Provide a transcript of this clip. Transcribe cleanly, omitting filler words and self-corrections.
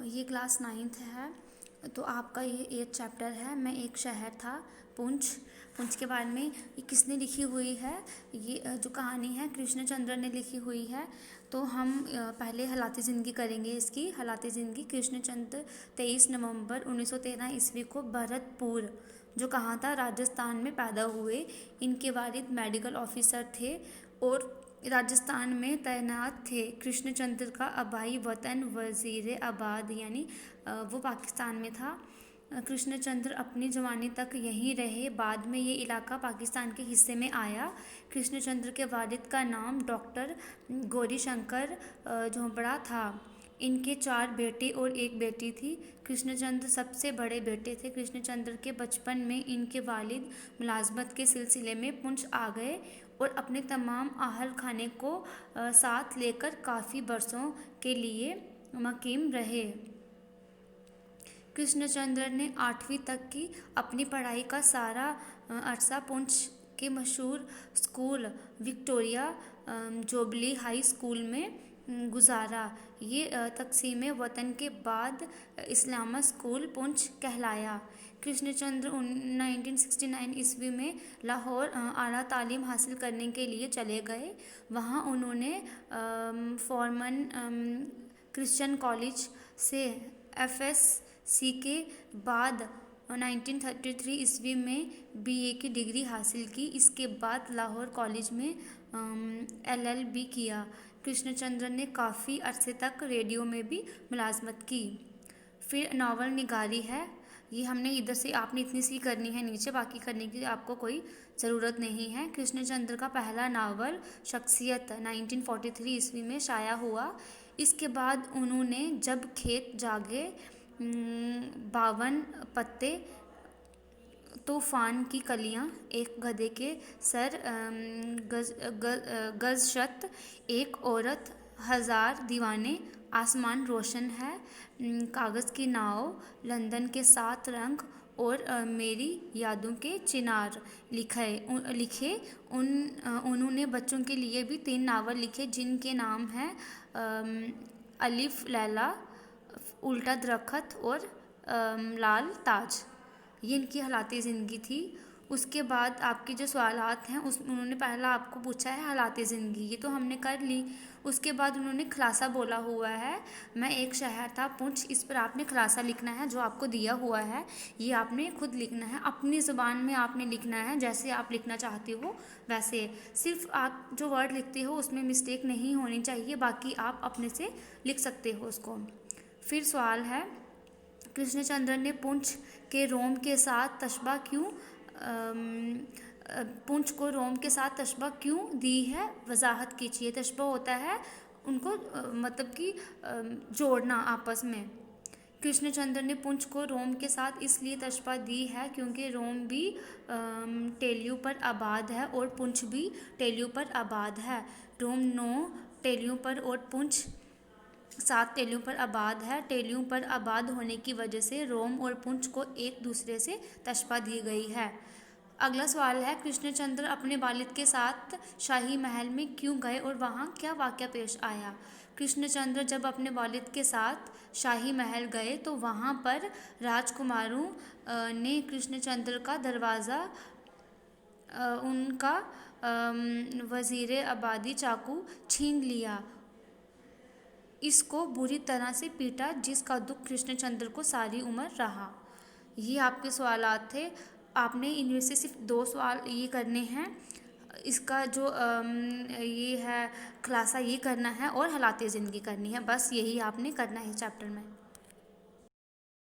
ये class 9th है। तो आपका ये 8th चैप्टर है। मैं एक शहर था, पुंछ। पुंछ के बारे में ये किसने लिखी हुई है, ये जो कहानी है कृष्णचंद्र ने लिखी हुई है। तो हम पहले हालात ज़िंदगी करेंगे इसकी। हालात ज़िंदगी कृष्णचंद्र 23 नवंबर 1913 ईस्वी को भरतपुर, जो कहाँ था, राजस्थान में पैदा हुए। इनके वालिद मेडिकल ऑफिसर थे और राजस्थान में तैनात थे। कृष्णचंद्र का आबाई वतन वज़ीर आबाद यानी वो पाकिस्तान में था। कृष्णचंद्र अपनी जवानी तक यहीं रहे। बाद में ये इलाका पाकिस्तान के हिस्से में आया। कृष्णचंद्र के वालिद का नाम डॉक्टर गौरीशंकर झोंपड़ा था। इनके 4 बेटे और 1 बेटी थी। कृष्णचंद्र सबसे बड़े बेटे थे। कृष्णचंद्र के बचपन में इनके वालिद मुलाजमत के सिलसिले में पुंछ आ गए और अपने तमाम अहल खाने को साथ लेकर काफ़ी बरसों के लिए मुकीम रहे। कृष्णचंद्र ने 8वीं तक की अपनी पढ़ाई का सारा अरसा पुंछ के मशहूर स्कूल विक्टोरिया जोबली हाई स्कूल में गुजारा। ये तकसीम वतन के बाद इस्लामा स्कूल पुंछ कहलाया। कृष्णचंद्र 1969 ईस्वी में लाहौर आला तालीम हासिल करने के लिए चले गए। वहाँ उन्होंने फॉरमन क्रिश्चियन कॉलेज से एफएससी के बाद 1933 ईस्वी में बीए की डिग्री हासिल की। इसके बाद लाहौर कॉलेज में एलएलबी किया। कृष्णचंद्र ने काफ़ी अरसे तक रेडियो में भी मुलाजमत की। फिर नावल निगारी है। ये हमने इधर से आपने इतनी सी करनी है, नीचे बाकी करने की आपको कोई ज़रूरत नहीं है। कृष्णचंद्र का पहला नावल शख्सियत 1943 ईस्वी में शाया हुआ। इसके बाद उन्होंने जब खेत जागे, 52 पत्ते, तूफान की कलियां, एक गधे के सर, गजशत, एक औरत, 1000 दीवाने, आसमान रोशन है, कागज़ की नाव, लंदन के 7 रंग और मेरी यादों के चिनार लिखे। उन्होंने बच्चों के लिए भी 3 नावल लिखे जिनके नाम हैं अलिफ लैला, उल्टा दरख्त और लाल ताज। ये इनकी हालात ज़िंदगी थी। उसके बाद आपके जो सवालात हैं उस उन्होंने पहला आपको पूछा है हालात ज़िंदगी, ये तो हमने कर ली। उसके बाद उन्होंने खुलासा बोला हुआ है, मैं एक शहर था पुंछ। इस पर आपने खुलासा लिखना है जो आपको दिया हुआ है, ये आपने खुद लिखना है, अपनी ज़ुबान में आपने लिखना है, जैसे आप लिखना चाहते हो वैसे। सिर्फ आप जो वर्ड लिखते हो उसमें मिस्टेक नहीं होनी चाहिए, बाकी आप अपने से लिख सकते हो उसको। फिर सवाल है, कृष्णचंद्र ने पुंछ के रोम के साथ तशबा क्यों पुंछ को रोम के साथ तशबा क्यों दी है, वजाहत कीजिए। तशबा होता है उनको मतलब कि जोड़ना आपस में। कृष्णचंद्र ने पुंछ को रोम के साथ इसलिए तशबा दी है क्योंकि रोम भी टेलियों पर आबाद है और पुंछ भी टेलियों पर आबाद है। रोम 9 टेलियों पर और पुंछ 7 टेलियों पर आबाद है। टेलियों पर आबाद होने की वजह से रोम और पुंछ को एक दूसरे से तशबा दी गई है। अगला सवाल है, कृष्णचंद्र अपने वालिद के साथ शाही महल में क्यों गए और वहाँ क्या वाक़या पेश आया। कृष्णचंद्र जब अपने वालिद के साथ शाही महल गए तो वहाँ पर राजकुमारों ने कृष्णचंद्र का दरवाज़ा उनका वज़ीर आबादी चाकू छीन लिया। इसको बुरी तरह से पीटा, जिसका दुख कृष्णचंद्र को सारी उम्र रहा। ये आपके सवालात थे। आपने इनमें से सिर्फ 2 सवाल ये करने हैं। इसका जो ये है खुलासा ये करना है और हालात ज़िंदगी करनी है, बस यही आपने करना है चैप्टर में।